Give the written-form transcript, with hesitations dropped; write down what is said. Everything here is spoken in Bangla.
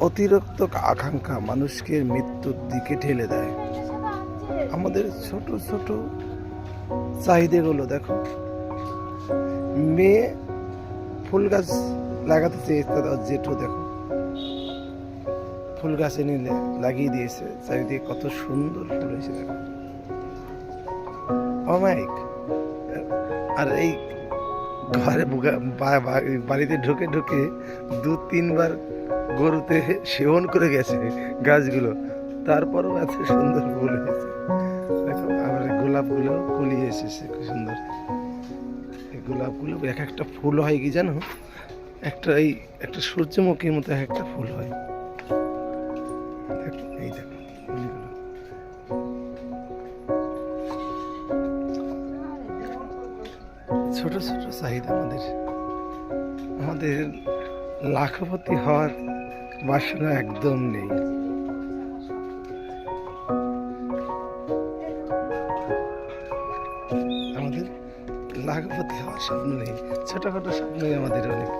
অতিরিক্ত আকাঙ্ক্ষা মানুষকে মৃত্যুর দিকে ঠেলে দেয়। আমাদের ছোট ছোট চাহিদাগুলো দেখো, মেয়ে ফুল গাছ লাগাতে চেয়েছে, জেঠু দেখো ফুল গাছ এনে লাগিয়ে দিয়েছে, চারিদিকে কত সুন্দর ফুল হয়েছে দেখো, অমায়িক। আর এই ঘরে বাড়িতে ঢুকে ঢুকে 2-3 বার গরুতে সেবন করে গেছে গাছগুলো, তারপরও এত সুন্দর ফুল হয়েছে দেখো। আবার গোলাপগুলো কুলিয়ে এসেছে খুব সুন্দর। এই গোলাপগুলো এক একটা ফুল হয় কি জানো, একটা সূর্যমুখীর মতো একটা ফুল হয়। দেখো এই দেখো ফুলগুলো, ছোট ছোট চাহিদা আমাদের লাখপতি হওয়ার বাসনা একদম নেই। আমাদের লাখপতি হওয়ার স্বপ্ন নেই, ছোটখাটো স্বপ্নই আমাদের অনেক।